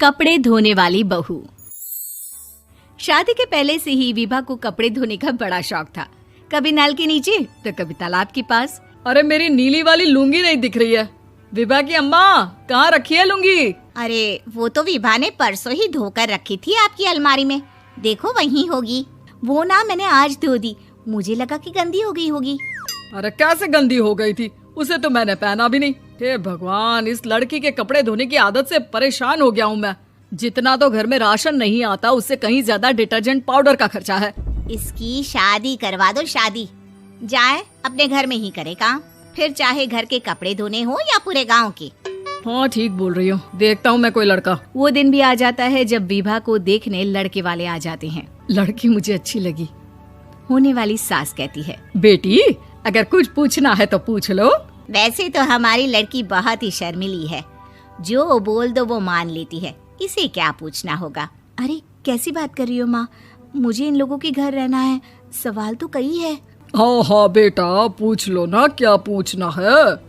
कपड़े धोने वाली बहू। शादी के पहले से ही विभा को कपड़े धोने का बड़ा शौक था। कभी नल के नीचे तो कभी तालाब के पास। अरे मेरी नीली वाली लुंगी नहीं दिख रही है। विभा की अम्मा, कहाँ रखी है लुंगी? अरे वो तो विभा ने परसों ही धोकर रखी थी आपकी अलमारी में, देखो वहीं होगी। वो ना मैंने आज धो दी, मुझे लगा कि गंदी हो गई होगी। अरे कैसे गंदी हो गई थी? उसे तो मैंने पहना भी नहीं। हे भगवान, इस लड़की के कपड़े धोने की आदत से परेशान हो गया हूँ मैं। जितना तो घर में राशन नहीं आता, उससे कहीं ज्यादा डिटर्जेंट पाउडर का खर्चा है। इसकी शादी करवा दो, शादी जाए अपने घर में ही करे काम, फिर चाहे घर के कपड़े धोने हो या पूरे गांव के। हाँ ठीक बोल रही हो, देखता हूँ मैं कोई लड़का। वो दिन भी आ जाता है जब विभा को देखने लड़के वाले आ जाते हैं। लड़की मुझे अच्छी लगी। होने वाली सास कहती है, बेटी अगर कुछ पूछना है तो पूछ लो। वैसे तो हमारी लड़की बहुत ही शर्मिली है, जो बोल दो वो मान लेती है, इसे क्या पूछना होगा। अरे कैसी बात कर रही हो माँ, मुझे इन लोगों के घर रहना है, सवाल तो कई है। हाँ हाँ बेटा, पूछ लो ना, क्या पूछना है।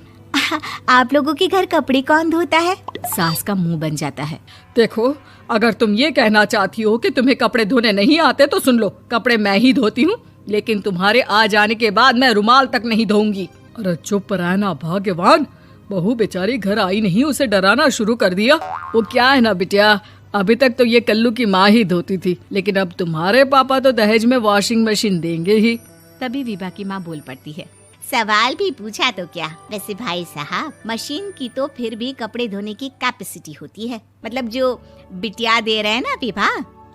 आप लोगों के घर कपड़े कौन धोता है? सास का मुंह बन जाता है। देखो, अगर तुम ये कहना चाहती हो कि तुम्हें कपड़े धोने नहीं आते तो सुन लो, कपड़े मैं ही धोती हूँ, लेकिन तुम्हारे आ जाने के बाद मैं रुमाल तक नहीं धोऊंगी। अरे चुप रहना भाग्यवान, बहू बेचारी घर आई नहीं, उसे डराना शुरू कर दिया। वो क्या है ना बिटिया, अभी तक तो ये कल्लू की माँ ही धोती थी, लेकिन अब तुम्हारे पापा तो दहेज में वॉशिंग मशीन देंगे ही। तभी विभा की माँ बोल पड़ती है, सवाल भी पूछा तो क्या। वैसे भाई साहब, मशीन की तो फिर भी कपड़े धोने की कैपेसिटी होती है, मतलब जो बिटिया दे रहे हैं ना विभा,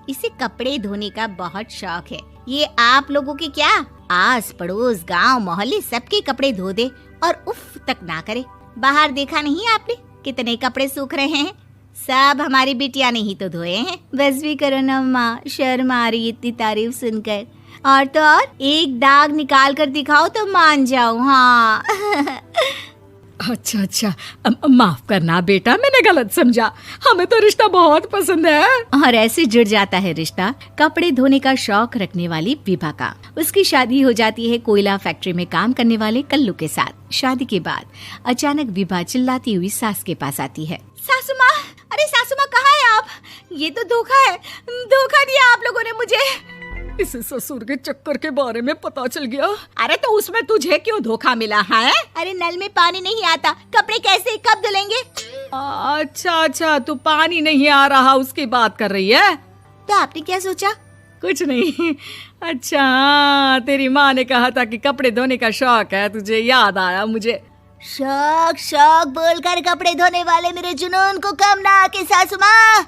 इसे कपड़े धोने का बहुत शौक है। ये आप लोगों के क्या, आस पड़ोस गांव मोहल्ले सबके कपड़े धो दे और उफ तक ना करे। बाहर देखा नहीं आपने कितने कपड़े सूख रहे हैं, सब हमारी बिटिया ने ही तो धोए हैं। बस भी करो ना माँ, शर्म आ रही इतनी तारीफ सुनकर। और तो और एक दाग निकाल कर दिखाओ तो मान जाओ। हाँ अच्छा, माफ करना बेटा, मैंने गलत समझा। हमें तो रिश्ता बहुत पसंद है। और ऐसे जुड़ जाता है रिश्ता कपड़े धोने का शौक रखने वाली विभा का। उसकी शादी हो जाती है कोयला फैक्ट्री में काम करने वाले कल्लू के साथ। शादी के बाद अचानक विभा चिल्लाती हुई सास के पास आती है। सासू माँ, अरे सासू माँ कहाँ है आप? ये तो धोखा है, धोखा दिया आप लोगों ने मुझे। इसे ससुर के चक्कर के बारे में पता चल गया। अरे तो उसमें तुझे क्यों धोखा मिला है? अरे नल में पानी नहीं आता, कपड़े कैसे कब धुलेंगे? अच्छा, तू पानी नहीं आ रहा उसकी बात कर रही है। तो आपने क्या सोचा? कुछ नहीं। अच्छा, तेरी माँ ने कहा था कि कपड़े धोने का शौक है तुझे, याद आया मुझे। शौक बोलकर कपड़े धोने वाले मेरे जुनून को कम ना आके सासू माँ,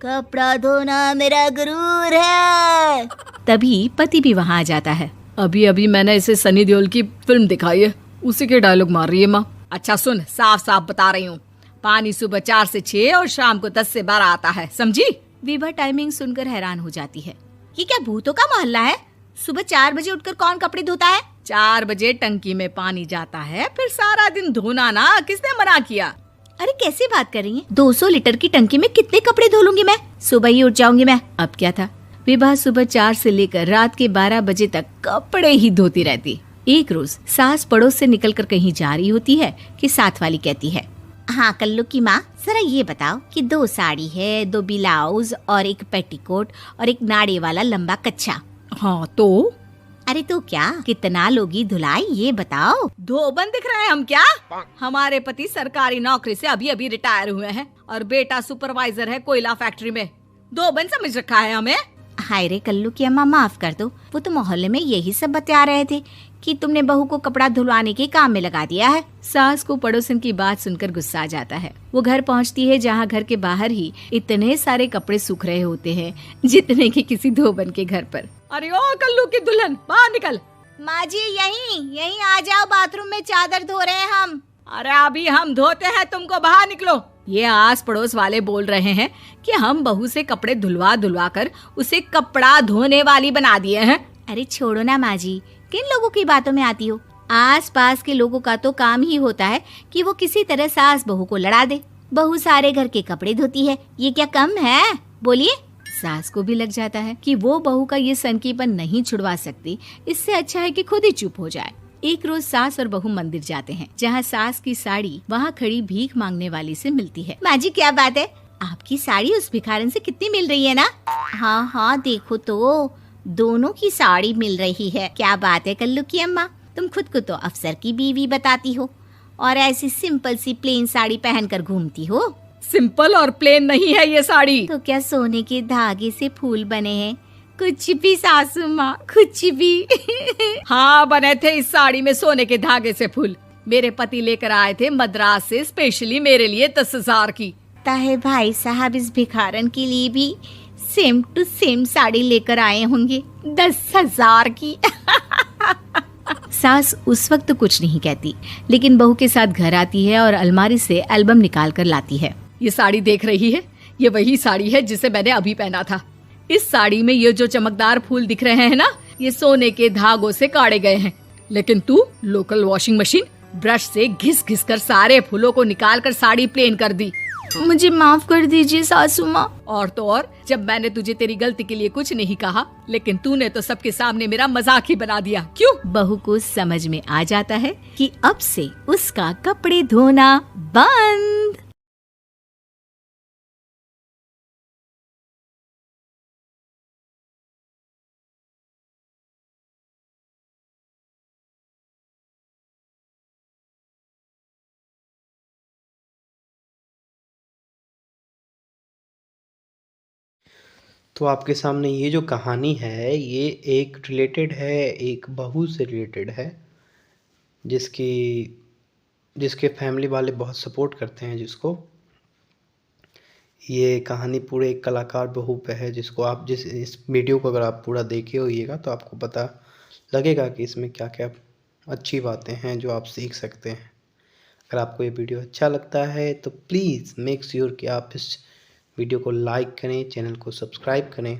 कपड़ा धोना मेरा गुरूर है। तभी पति भी वहाँ आ जाता है। अभी मैंने इसे सनी देओल की फिल्म दिखाई है, उसी के डायलॉग मार रही है माँ। अच्छा सुन, साफ बता रही हूँ, पानी सुबह 4 से 6 और शाम को 10 से 12 आता है, समझी? विभा टाइमिंग सुनकर हैरान हो जाती है। ये क्या भूतों का मोहल्ला है? सुबह 4 बजे उठकर कौन कपड़े धोता है? 4 बजे टंकी में पानी जाता है, फिर सारा दिन धोना ना, किसने मना किया? अरे कैसी बात कर रही हैं? 200 लीटर की टंकी में कितने कपड़े धो लूंगी मैं, सुबह ही उठ जाऊंगी मैं। अब क्या था, विभा सुबह 4 से लेकर रात के 12 बजे तक कपड़े ही धोती रहती। एक रोज सास पड़ोस से निकलकर कहीं जा रही होती है कि साथ वाली कहती है, हाँ कल्लू की माँ, जरा ये बताओ कि 2 साड़ी है, 2 ब्लाउज और एक पेटीकोट और एक नाड़े वाला लंबा कच्छा। हाँ तो? अरे तो क्या, कितना लोगी धुलाई ये बताओ। धोबन दिख रहे हैं हम क्या? हमारे पति सरकारी नौकरी से अभी रिटायर हुए हैं और बेटा सुपरवाइजर है कोयला फैक्ट्री में। धोबन समझ रखा है हमें। हाय रे कल्लू की अम्मा, माफ कर दो, वो तो मोहल्ले में यही सब बता रहे थे कि तुमने बहू को कपड़ा धुलवाने के काम में लगा दिया है। सास को पड़ोसन की बात सुनकर गुस्सा आ जाता है। वो घर पहुंचती है जहां घर के बाहर ही इतने सारे कपड़े सूख रहे होते हैं जितने कि किसी धोबन के घर पर। अरे ओ कल्लू की दुल्हन, बाहर निकल। माँ जी यहीं आ जाओ, बाथरूम में चादर धो रहे हैं हम। अरे अभी हम धोते हैं, तुमको बाहर निकलो। ये आस पड़ोस वाले बोल रहे हैं कि हम बहू से कपड़े धुलवा कर उसे कपड़ा धोने वाली बना दिए हैं। अरे छोड़ो ना माँ जी, किन लोगों की बातों में आती हो? आस पास के लोगों का तो काम ही होता है कि वो किसी तरह सास बहू को लड़ा दे। बहू सारे घर के कपड़े धोती है, ये क्या कम है? बोलिए। सास को भी लग जाता है कि वो बहू का ये सनकीपन नहीं छुड़वा सकती, इससे अच्छा है कि खुद ही चुप हो जाए। एक रोज सास और बहू मंदिर जाते हैं, जहाँ सास की साड़ी वहाँ खड़ी भीख मांगने वाली से मिलती है। माँ जी क्या बात है, आपकी साड़ी उस भिखारन से कितनी मिल रही है ना? हाँ हाँ, देखो तो दोनों की साड़ी मिल रही है। क्या बात है कल्लू की अम्मा, तुम खुद को तो अफसर की बीवी बताती हो और ऐसी सिंपल सी प्लेन साड़ी पहनकर घूमती हो। सिंपल और प्लेन नहीं है ये साड़ी। तो क्या सोने के धागे से फूल बने हैं? कुछ भी सासू माँ, कुछ भी। हाँ, बने थे इस साड़ी में सोने के धागे से फूल। मेरे पति लेकर आए थे मद्रास से स्पेशली मेरे लिए 10,000 की। ताहे भाई साहब इस भिखारन के लिए भी सेम टू सेम साड़ी लेकर आए होंगे 10,000 की। सास उस वक्त तो कुछ नहीं कहती, लेकिन बहू के साथ घर आती है और अलमारी से एल्बम निकाल कर लाती है। ये साड़ी देख रही है, ये वही साड़ी है जिसे मैंने अभी पहना था। इस साड़ी में ये जो चमकदार फूल दिख रहे हैं ना, ये सोने के धागों से काढ़े गए हैं। लेकिन तू लोकल वॉशिंग मशीन ब्रश से घिस घिस कर सारे फूलों को निकाल कर साड़ी प्लेन कर दी। मुझे माफ कर दीजिए सासू माँ। और तो और, जब मैंने तुझे तेरी गलती के लिए कुछ नहीं कहा, लेकिन तूने तो सबके सामने मेरा मजाक ही बना दिया। क्यों? बहू को समझ में आ जाता है कि अब से उसका कपड़े धोना बंद। तो आपके सामने ये जो कहानी है, ये एक रिलेटेड है, एक बहू से रिलेटेड है, जिसकी जिसके फैमिली वाले बहुत सपोर्ट करते हैं जिसको। ये कहानी पूरे एक कलाकार बहू पे है, जिसको आप इस वीडियो को अगर आप पूरा देखे होइएगा तो आपको पता लगेगा कि इसमें क्या क्या अच्छी बातें हैं जो आप सीख सकते हैं। अगर आपको ये वीडियो अच्छा लगता है तो प्लीज़ मेक श्योर कि आप इस वीडियो को लाइक करें, चैनल को सब्सक्राइब करें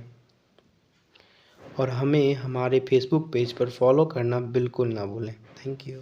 और हमें हमारे फेसबुक पेज पर फॉलो करना बिल्कुल ना भूलें। Thank you.